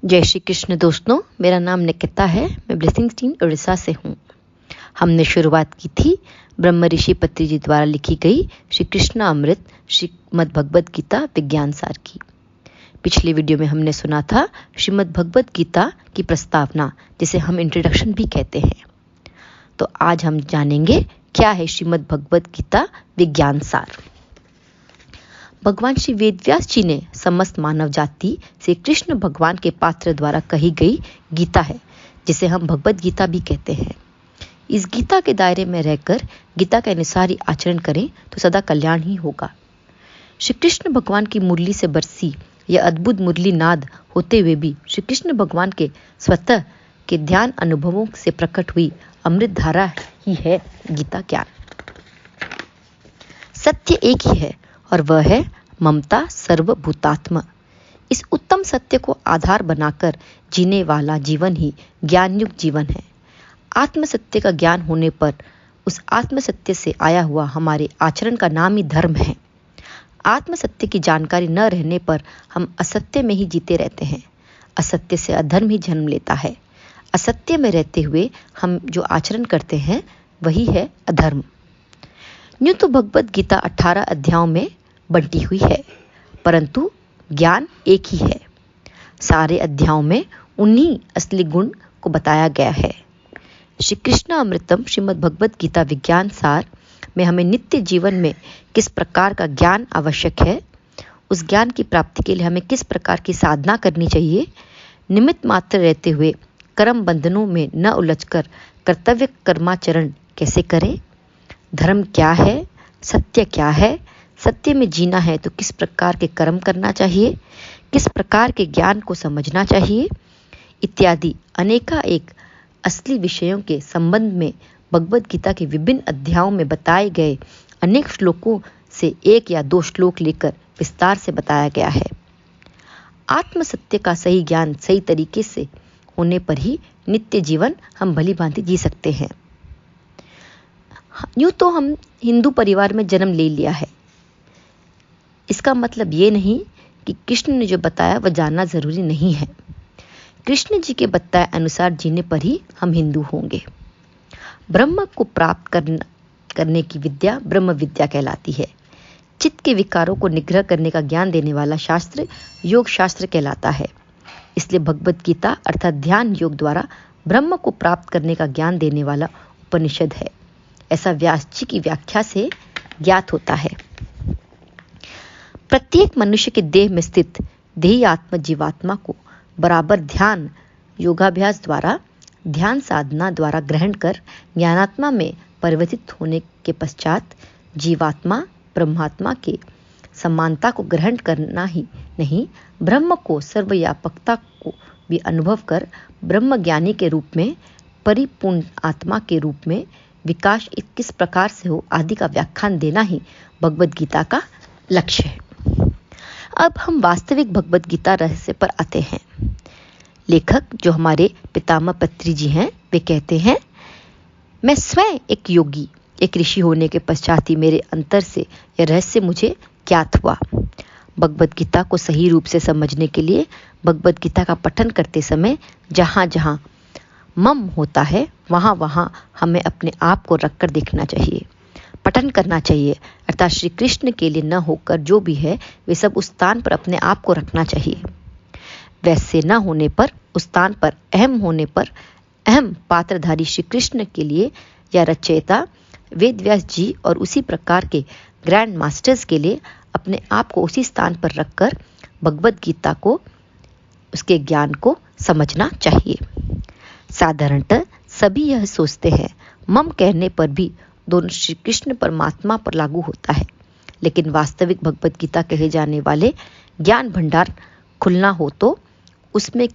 जय श्री कृष्ण दोस्तों, मेरा नाम निकिता है। मैं ब्लेसिंग्स टीम उड़ीसा से हूँ। हमने शुरुआत की थी ब्रह्म ऋषि पत्री जी द्वारा लिखी गई श्री कृष्ण अमृत श्रीमद् भगवद गीता विज्ञान सार की। पिछले वीडियो में हमने सुना था श्रीमद् भगवद गीता की प्रस्तावना, जिसे हम इंट्रोडक्शन भी कहते हैं। तो आज हम जानेंगे क्या है श्रीमद् भगवद गीता विज्ञान सार। भगवान श्री वेदव्यास जी ने समस्त मानव जाति से कृष्ण भगवान के पात्र द्वारा कही गई गीता है, जिसे हम भगवद गीता भी कहते हैं। इस गीता के दायरे में रहकर गीता के अनुसार ही आचरण करें तो सदा कल्याण ही होगा। श्री कृष्ण भगवान की मुरली से बरसी यह अद्भुत मुरली नाद होते हुए भी श्री कृष्ण भगवान के स्वतः के ध्यान अनुभवों से प्रकट हुई अमृत धारा ही है गीता ज्ञान। सत्य एक ही है और वह है ममता सर्वभूतात्मा। इस उत्तम सत्य को आधार बनाकर जीने वाला जीवन ही ज्ञान युक्त जीवन है। आत्म सत्य का ज्ञान होने पर उस आत्म सत्य से आया हुआ हमारे आचरण का नाम ही धर्म है। आत्म सत्य की जानकारी न रहने पर हम असत्य में ही जीते रहते हैं। असत्य से अधर्म ही जन्म लेता है। असत्य में रहते हुए हम जो आचरण करते हैं वही है अधर्म। यूं तो भगवद गीता 18 अध्यायों में बंटी हुई है, परंतु ज्ञान एक ही है। सारे अध्यायों में उन्हीं असली गुण को बताया गया है। श्री कृष्ण अमृतम श्रीमद् भगवद गीता विज्ञान सार में हमें नित्य जीवन में किस प्रकार का ज्ञान आवश्यक है, उस ज्ञान की प्राप्ति के लिए हमें किस प्रकार की साधना करनी चाहिए, निमित्त मात्र रहते हुए कर्म बंधनों में न उलझकर कर्तव्य कर्माचरण कैसे करें, धर्म क्या है, सत्य क्या है, सत्य में जीना है तो किस प्रकार के कर्म करना चाहिए, किस प्रकार के ज्ञान को समझना चाहिए, इत्यादि अनेका एक असली विषयों के संबंध में भगवद गीता के विभिन्न अध्यायों में बताए गए अनेक श्लोकों से एक या दो श्लोक लेकर विस्तार से बताया गया है। आत्म सत्य का सही ज्ञान सही तरीके से होने पर ही नित्य जीवन हम भली भांति जी सकते हैं। यूं तो हम हिंदू परिवार में जन्म ले लिया है, इसका मतलब ये नहीं कि कृष्ण ने जो बताया वह जानना जरूरी नहीं है। कृष्ण जी के बताए अनुसार जीने पर ही हम हिंदू होंगे। ब्रह्म को प्राप्त करने की विद्या ब्रह्म विद्या कहलाती है। चित्त के विकारों को निग्रह करने का ज्ञान देने वाला शास्त्र योग शास्त्र कहलाता है। इसलिए भगवद गीता अर्थात ध्यान योग द्वारा ब्रह्म को प्राप्त करने का ज्ञान देने वाला उपनिषद है, ऐसा व्यास जी की व्याख्या से ज्ञात होता है। प्रत्येक मनुष्य के देह में स्थित देही आत्मा जीवात्मा को बराबर ध्यान योगाभ्यास द्वारा ध्यान साधना द्वारा ग्रहण कर ज्ञानात्मा में परिवर्तित होने के पश्चात जीवात्मा ब्रह्मात्मा के समानता को ग्रहण करना ही नहीं, ब्रह्म को सर्वव्यापकता को भी अनुभव कर ब्रह्म ज्ञानी के रूप में परिपूर्ण आत्मा के रूप में विकास किस प्रकार से हो आदि का व्याख्यान देना ही भगवद गीता का लक्ष्य है। अब हम वास्तविक भगवद गीता रहस्य पर आते हैं। लेखक जो हमारे पितामह पत्री जी हैं, वे कहते हैं, मैं स्वयं एक योगी एक ऋषि होने के पश्चात ही मेरे अंतर से यह रहस्य मुझे ज्ञात हुआ। भगवद गीता को सही रूप से समझने के लिए भगवद गीता का पठन करते समय जहाँ जहाँ मम होता है वहाँ वहाँ हमें अपने आप को रखकर देखना चाहिए, पठन करना चाहिए। अर्थात श्री कृष्ण के लिए न होकर जो भी है वे सब उस स्थान पर अपने आप को रखना चाहिए। वैसे न होने पर उस स्थान पर अहम होने पर अहम पात्रधारी श्री कृष्ण के लिए या रचयिता वेदव्यास जी और उसी प्रकार के ग्रैंड मास्टर्स के लिए अपने आप को उसी स्थान पर रखकर भगवद गीता को उसके ज्ञान को समझना चाहिए। साधारणतः सभी यह सोचते हैं मम कहने पर भी दोनों श्री कृष्ण परमात्मा पर लागू होता है, लेकिन वास्तविक भगवद गीता कहे जाने वाले ज्ञान भंडार खुलना हो तो उसमें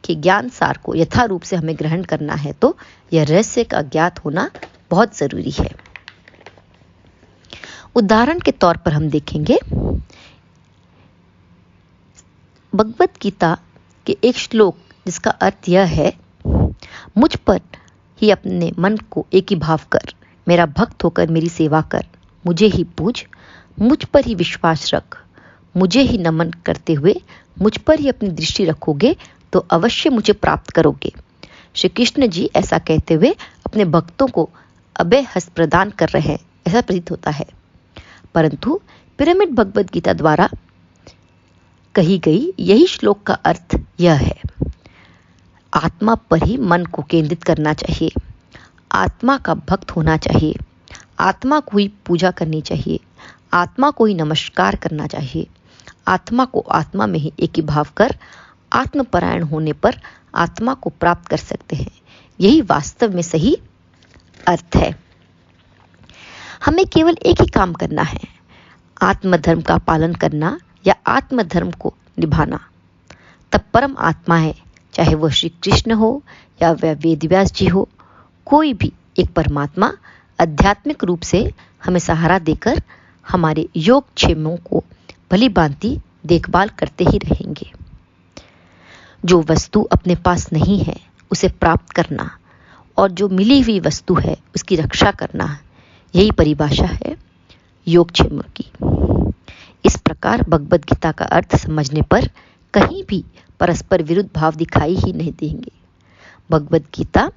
के ज्ञान सार को यथारूप से हमें ग्रहण करना है तो यह रहस्य का ज्ञात होना बहुत जरूरी है। उदाहरण के तौर पर हम देखेंगे भगवद गीता के एक श्लोक जिसका अर्थ यह है, मुझ पर ही अपने मन को एकीभाव कर, मेरा भक्त होकर मेरी सेवा कर, मुझे ही पूज, मुझ पर ही विश्वास रख, मुझे ही नमन करते हुए मुझ पर ही अपनी दृष्टि रखोगे तो अवश्य मुझे प्राप्त करोगे। श्री कृष्ण जी ऐसा कहते हुए अपने भक्तों को अभय हस्त प्रदान कर रहे हैं, ऐसा प्रतीत होता है। परंतु पिरामिड भगवद गीता द्वारा कही गई यही श्लोक का अर्थ यह है, आत्मा पर ही मन को केंद्रित करना चाहिए, आत्मा का भक्त होना चाहिए, आत्मा को ही पूजा करनी चाहिए, आत्मा को ही नमस्कार करना चाहिए, आत्मा को आत्मा में ही एकीभाव कर आत्मपरायण होने पर आत्मा को प्राप्त कर सकते हैं। यही वास्तव में सही अर्थ है। हमें केवल एक ही काम करना है, आत्मधर्म का पालन करना या आत्मधर्म को निभाना। तब परम आत्मा है, चाहे वह श्री कृष्ण हो या वह वेदव्यास जी हो, कोई भी एक परमात्मा आध्यात्मिक रूप से हमें सहारा देकर हमारे योगक्षेमों को भली भांति देखभाल करते ही रहेंगे। जो वस्तु अपने पास नहीं है उसे प्राप्त करना और जो मिली हुई वस्तु है उसकी रक्षा करना, यही परिभाषा है योगक्षेम की। इस प्रकार भगवद गीता का अर्थ समझने पर कहीं भी परस्पर विरुद्ध भाव दिखाई ही नहीं देंगे। भगवद गीता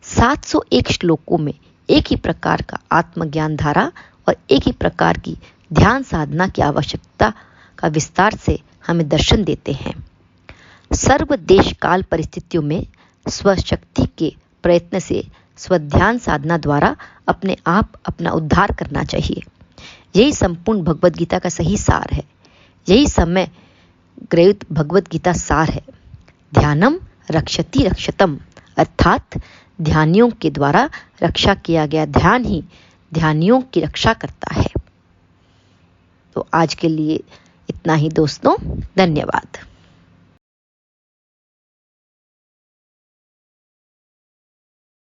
701 श्लोकों में एक ही प्रकार का आत्मज्ञान धारा और एक ही प्रकार की ध्यान साधना की आवश्यकता का विस्तार से हमें दर्शन देते हैं। सर्व देश काल परिस्थितियों में स्वशक्ति के प्रयत्न से स्वध्यान साधना द्वारा अपने आप अपना उद्धार करना चाहिए। यही संपूर्ण भगवद गीता का सही सार है। यही समय ग्रहित भगवद गीता सार है। ध्यानम रक्षति रक्षतम, अर्थात ध्यानियों के द्वारा रक्षा किया गया ध्यान ही ध्यानियों की रक्षा करता है। तो आज के लिए इतना ही दोस्तों, धन्यवाद।